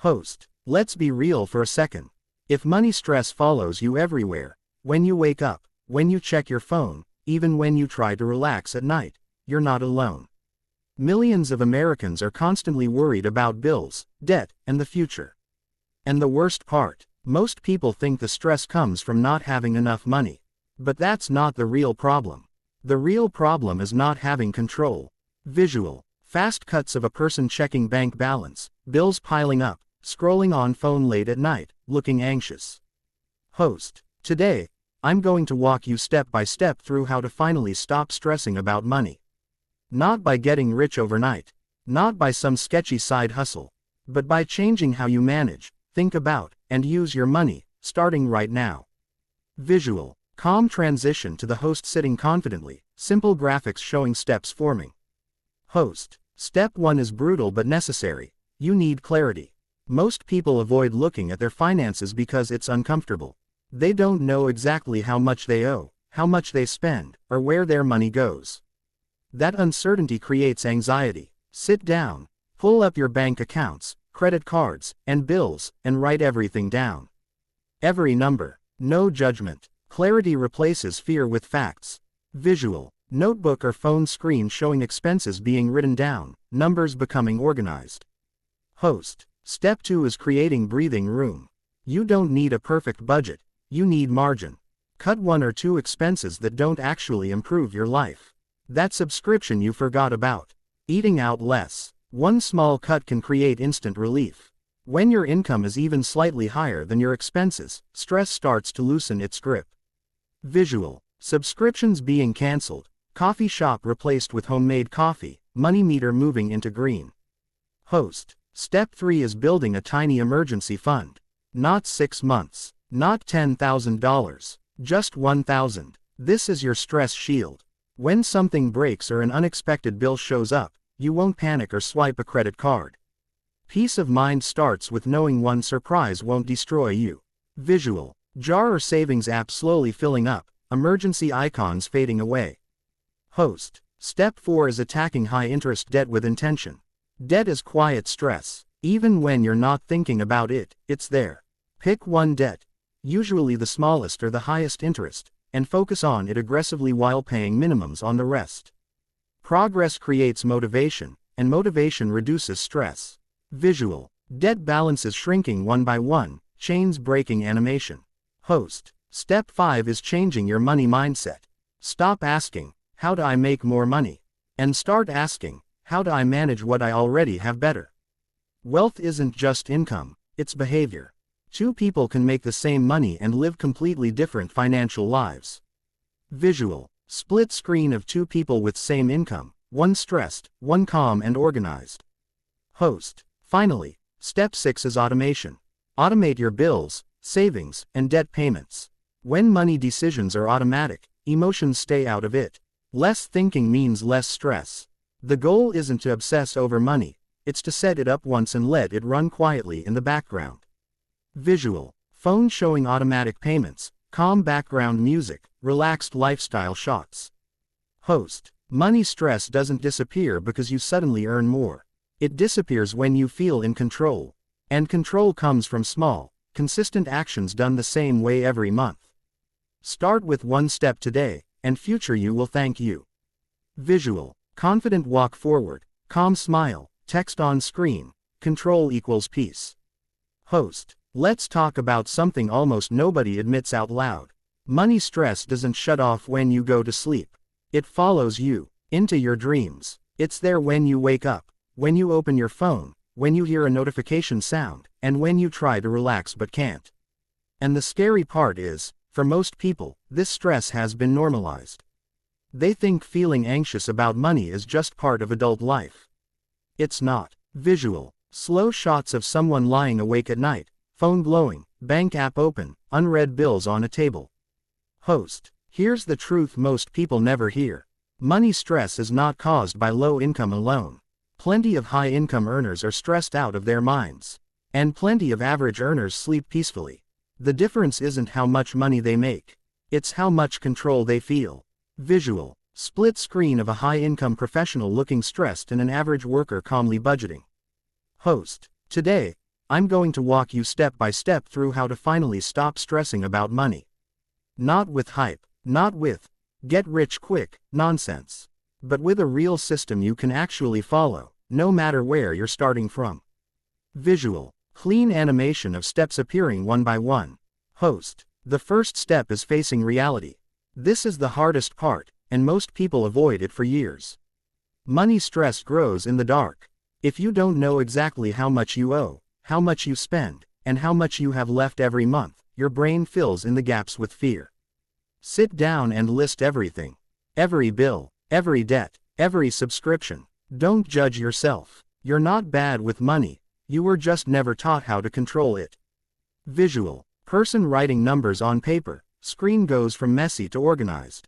Host. Let's be real for a second. If money stress follows you everywhere, when you wake up, when you check your phone, even when you try to relax at night, you're not alone. Millions of Americans are constantly worried about bills, debt, and the future. And the worst part, most people think the stress comes from not having enough money. But that's not the real problem. The real problem is not having control. Visual. Fast cuts of a person checking bank balance, bills piling up, scrolling on phone late at night, looking anxious. Host. Today, I'm going to walk you step by step through how to finally stop stressing about money. Not by getting rich overnight. Not by some sketchy side hustle. But by changing how you manage, think about, and use your money, starting right now. Visual. Calm transition to the host sitting confidently, simple graphics showing steps forming. Host. Step 1 is brutal but necessary. You need clarity. Most people avoid looking at their finances because it's uncomfortable. They don't know exactly how much they owe, how much they spend, or where their money goes. That uncertainty creates anxiety. Sit down, pull up your bank accounts, credit cards, and bills, and write everything down. Every number. No judgment. Clarity replaces fear with facts. Visual. Notebook or phone screen showing expenses being written down, numbers becoming organized. Host. Step 2 is creating breathing room. You don't need a perfect budget, you need margin. Cut 1 or 2 expenses that don't actually improve your life. That subscription you forgot about. Eating out less. One small cut can create instant relief. When your income is even slightly higher than your expenses, stress starts to loosen its grip. Visual. Subscriptions being canceled, coffee shop replaced with homemade coffee, money meter moving into green. Host. Step 3 is building a tiny emergency fund. Not 6 months. Not $10,000. Just $1,000. This is your stress shield. When something breaks or an unexpected bill shows up, you won't panic or swipe a credit card. Peace of mind starts with knowing one surprise won't destroy you. Visual. Jar or savings app slowly filling up, emergency icons fading away. Host. Step 4 is attacking high-interest debt with intention. Debt is quiet stress. Even when you're not thinking about it, it's there. Pick one debt, usually the smallest or the highest interest, and focus on it aggressively while paying minimums on the rest. Progress creates motivation, and motivation reduces stress. Visual. Debt balances shrinking one by one, chains breaking animation. Host. Step 5 is changing your money mindset. Stop asking, how do I make more money? And start asking, how do I manage what I already have better? Wealth isn't just income, it's behavior. 2 people can make the same money and live completely different financial lives. Visual. Split screen of 2 people with same income, one stressed, one calm and organized. Host. Finally, step 6 is automation. Automate your bills, savings, and debt payments. When money decisions are automatic, emotions stay out of it. Less thinking means less stress. The goal isn't to obsess over money, it's to set it up once and let it run quietly in the background. Visual. Phone showing automatic payments, calm background music, relaxed lifestyle shots. Host. Money stress doesn't disappear because you suddenly earn more. It disappears when you feel in control. And control comes from small, consistent actions done the same way every month. Start with one step today, and future you will thank you. Visual. Confident walk forward, calm smile, text on screen, control equals peace. Host. Let's talk about something almost nobody admits out loud. Money stress doesn't shut off when you go to sleep. It follows you, into your dreams. It's there when you wake up, when you open your phone, when you hear a notification sound, and when you try to relax but can't. And the scary part is, for most people, this stress has been normalized. They think feeling anxious about money is just part of adult life. It's not. Visual. Slow shots of someone lying awake at night, phone glowing, bank app open, unread bills on a table. Host. Here's the truth most people never hear. Money stress is not caused by low income alone. Plenty of high income earners are stressed out of their minds. And plenty of average earners sleep peacefully. The difference isn't how much money they make. It's how much control they feel. Visual. Split screen of a high-income professional looking stressed and an average worker calmly budgeting. Host. Today, I'm going to walk you step by step through how to finally stop stressing about money. Not with hype, not with get rich quick nonsense, but with a real system you can actually follow, no matter where you're starting from. Visual, clean animation of steps appearing one by one. Host. The first step is facing reality. This is the hardest part, and most people avoid it for years. Money stress grows in the dark. If you don't know exactly how much you owe, how much you spend, and how much you have left every month, your brain fills in the gaps with fear. Sit down and list everything. Every bill, every debt, every subscription. Don't judge yourself. You're not bad with money, you were just never taught how to control it. Visual. Person writing numbers on paper, screen goes from messy to organized.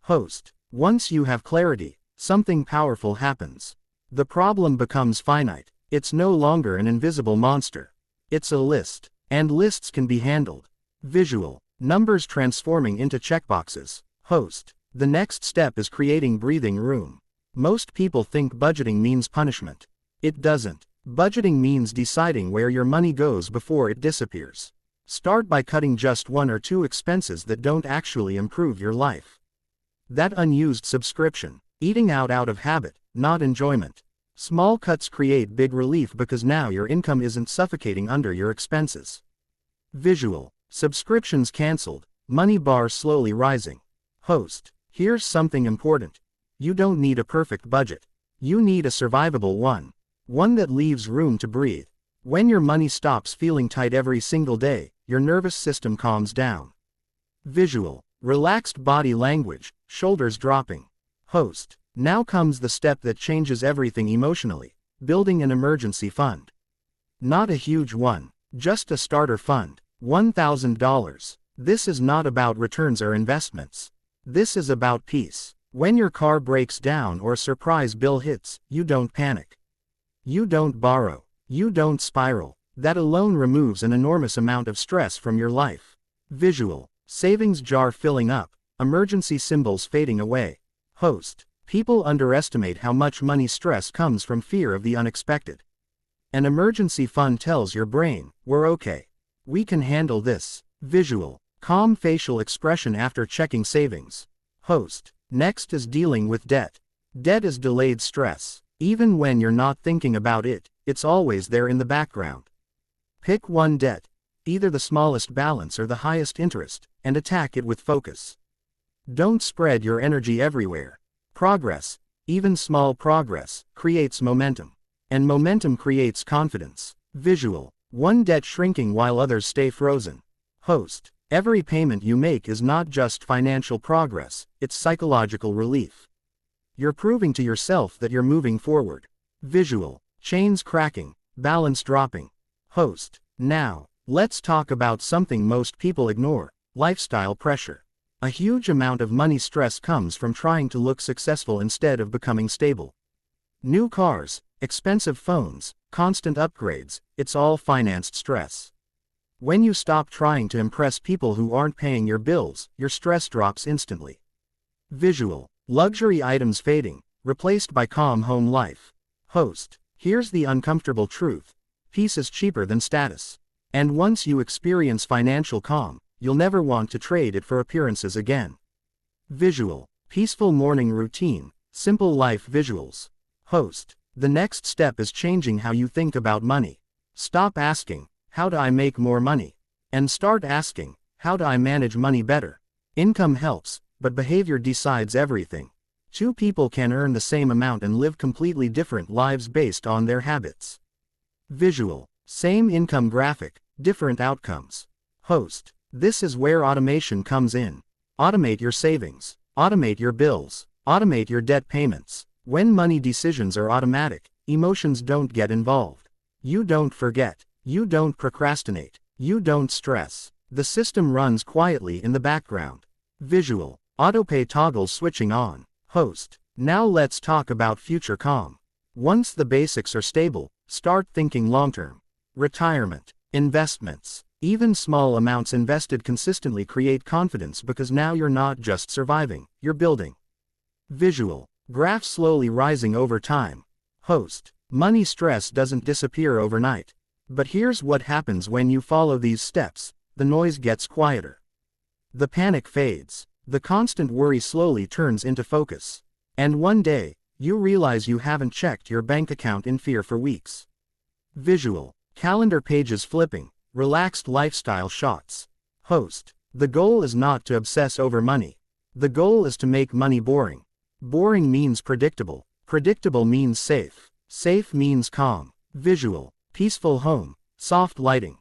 Host. Once you have clarity, something powerful happens. The problem becomes finite. It's no longer an invisible monster. It's a list, and lists can be handled. Visual. Numbers transforming into checkboxes. Host. The next step is creating breathing room. Most people think budgeting means punishment. It doesn't. Budgeting means deciding where your money goes before it disappears. Start by cutting just one or two expenses that don't actually improve your life. That unused subscription. Eating out of habit, not enjoyment. Small cuts create big relief because now your income isn't suffocating under your expenses. Visual. Subscriptions canceled, money bar slowly rising. Host. Here's something important. You don't need a perfect budget. You need a survivable one. One that leaves room to breathe. When your money stops feeling tight every single day, your nervous system calms down. Visual. Relaxed body language, shoulders dropping. Host. Now comes the step that changes everything emotionally. Building an emergency fund. Not a huge one, just a starter fund. $1,000. This is not about returns or investments. This is about peace. When your car breaks down or a surprise bill hits, you don't panic. You don't borrow. You don't spiral. That alone removes an enormous amount of stress from your life. Visual. Savings jar filling up, emergency symbols fading away. Host. People underestimate how much money stress comes from fear of the unexpected. An emergency fund tells your brain, we're okay. We can handle this. Visual. Calm facial expression after checking savings. Host. Next is dealing with debt. Debt is delayed stress. Even when you're not thinking about it, it's always there in the background. Pick one debt, either the smallest balance or the highest interest, and attack it with focus. Don't spread your energy everywhere. Progress, even small progress, creates momentum. And momentum creates confidence. Visual. One debt shrinking while others stay frozen. Host. Every payment you make is not just financial progress, it's psychological relief. You're proving to yourself that you're moving forward. Visual. Chains cracking, balance dropping. Host. Now, let's talk about something most people ignore, lifestyle pressure. A huge amount of money stress comes from trying to look successful instead of becoming stable. New cars, expensive phones, constant upgrades, it's all financed stress. When you stop trying to impress people who aren't paying your bills, your stress drops instantly. Visual. Luxury items fading, replaced by calm home life. Host. Here's the uncomfortable truth. Peace is cheaper than status. And once you experience financial calm, you'll never want to trade it for appearances again. Visual. Peaceful morning routine, simple life visuals. Host. The next step is changing how you think about money. Stop asking, how do I make more money? And start asking, how do I manage money better? Income helps, but behavior decides everything. Two people can earn the same amount and live completely different lives based on their habits. Visual. Same income graphic, different outcomes. Host. This is where automation comes in. Automate your savings. Automate your bills. Automate your debt payments. When money decisions are automatic, emotions don't get involved. You don't forget. You don't procrastinate. You don't stress. The system runs quietly in the background. Visual. Autopay toggles switching on. Host. Now let's talk about future calm. Once the basics are stable, start thinking long-term. Retirement. Investments. Even small amounts invested consistently create confidence because now you're not just surviving, you're building. Visual. Graph slowly rising over time. Host. Money stress doesn't disappear overnight. But here's what happens when you follow these steps: the noise gets quieter. The panic fades. The constant worry slowly turns into focus. And one day, you realize you haven't checked your bank account in fear for weeks. Visual. Calendar pages flipping. Relaxed lifestyle shots. Host. The goal is not to obsess over money. The goal is to make money boring. Boring means predictable. Predictable means safe. Safe means calm. Visual. Peaceful home. Soft lighting.